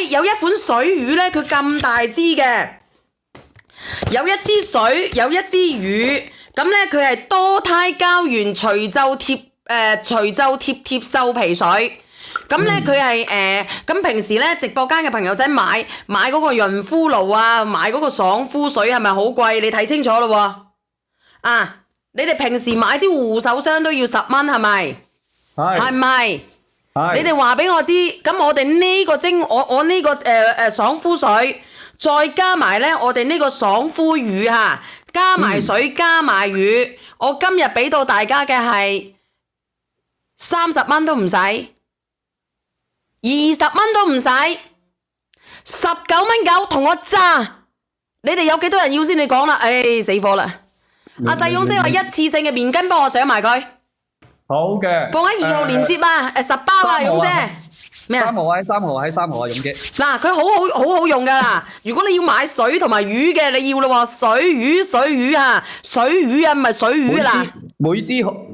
有一款水魚咧，佢咁大支嘅，有一支水，有一支魚，咁咧佢係多肽膠原除皺貼獸皮水。咁咧佢係咁平時咧直播間嘅朋友仔買嗰個潤膚露啊，買嗰個爽膚水係咪好貴？你睇清楚咯喎！啊，你哋平時買支護手霜都要10蚊係咪？係咪？你哋話俾我知，咁我哋呢個我呢個爽膚水，再加埋咧我哋呢個爽膚乳嚇，加埋水加埋乳，我今日俾到大家嘅係30蚊都唔使。20蚊都唔使，19.9同我揸，你哋有幾多人要先？你講啦，死火啦！阿細勇姐話一次性嘅棉巾幫我上埋佢，好嘅，放喺2號連接啊，10包啊，勇姐。咩啊？3號喺3號啊，勇姐。嗱，佢好用噶啦。如果你要買水同埋魚嘅，你要咯喎，水魚啊，唔係水魚啦。每支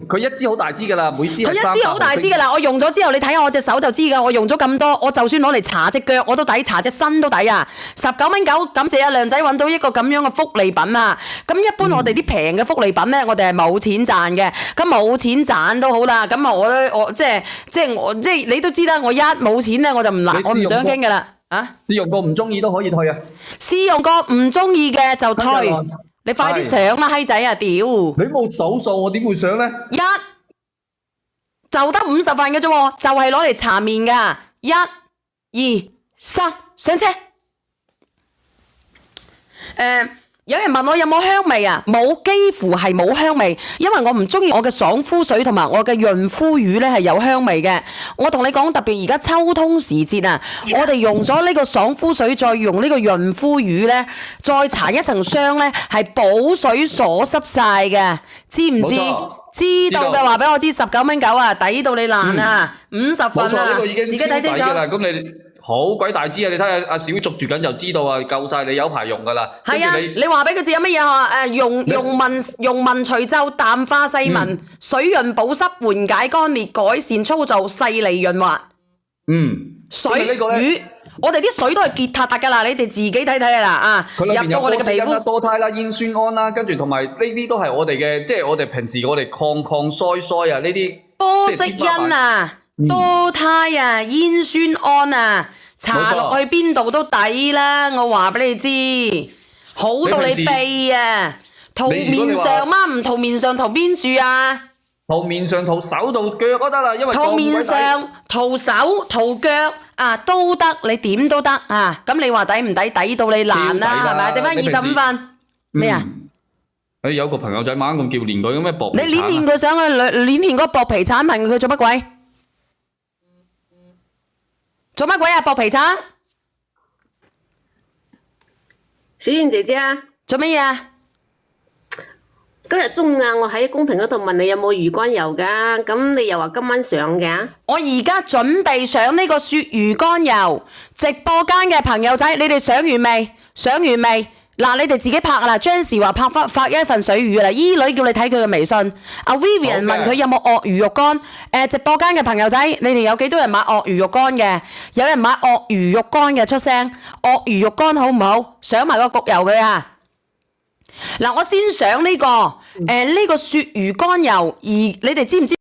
佢一支好大支噶啦，每支佢一支好大支噶啦，我用咗之後，你睇下我隻手就知噶，我用咗咁多，我就算攞嚟搽隻腳我都抵，搽隻身都抵啊！19.9，感謝阿亮仔揾到一個咁樣嘅福利品啊！咁一般我哋啲平嘅福利品咧，我哋係冇錢賺嘅，咁冇錢賺都好啦。咁啊，我即係你都知啦，我一冇錢咧我就我唔想傾噶啦啊！試用過唔中意都可以退啊！試用過唔中意嘅就退。你快啲上啦，閪仔啊！屌！你冇數數，我點會上咧？就得50份嘅啫喎，就係攞嚟搽面噶。1、2、3，上車。有人問我有冇香味啊？冇，幾乎係冇香味，因為我唔中意我嘅爽膚水同埋我嘅潤膚乳咧係有香味嘅。我同你講，特別而家秋冬時節啊，我哋用咗呢個爽膚水，再用呢個潤膚乳咧，再搽一層霜咧，係補水鎖濕晒嘅，知唔知？知道嘅話俾我知，19.9啊，抵到你爛啊，50份啊，呢個已經自己睇清楚。咁你好鬼大支啊！你睇下阿小捉住緊就知道啊，夠晒你有排用噶啦。係啊，你話俾佢知有乜嘢啊？溶紋除皺、淡化細紋、水潤保濕、緩解乾裂、改善粗糙、細膩潤滑。水魚，我哋啲水都係結塔塔噶啦，你哋自己睇睇啊啦啊！入到我哋嘅皮膚，多肽啦、煙酸胺啦，跟住同埋呢啲都係我哋嘅，即係我哋平時我哋抗衰啊呢啲。波色因啊，多肽啊，煙酸胺啊。搽落去邊度都抵啦，我話俾你知，好到你痹啊！塗面上嗎？唔塗面上塗邊處啊？塗面上塗手到腳都得啦，因為塗面上塗手塗腳啊都得，你點都得啊！咁你話抵唔抵？抵到你爛啦，係咪？剩翻25份咩啊？有個朋友仔猛咁叫練佢咁咩薄皮橙，你練佢上去練嗰個薄皮橙，問佢做乜鬼？做乜鬼啊？薄皮橙，小燕姐姐啊，做乜嘢啊？今日中午啊，我喺公屏嗰度問你有冇魚肝油噶，咁你又話今晚上嘅。我而家準備上呢個鱈魚肝油，直播間嘅朋友仔，你哋上完未？上完未？嗱，你哋自己拍啦。Janice 話發一份水魚啦，姨女叫你睇佢嘅微信。阿 Vivian 問佢有冇鱷魚肉乾。直播間嘅朋友仔，你哋有幾多人買鱷魚肉乾嘅？有人買鱷魚肉乾嘅出聲。鱷魚肉乾好唔好？上埋個焗油佢啊！嗱，我先上呢個鱈魚肝油，而你哋知唔知？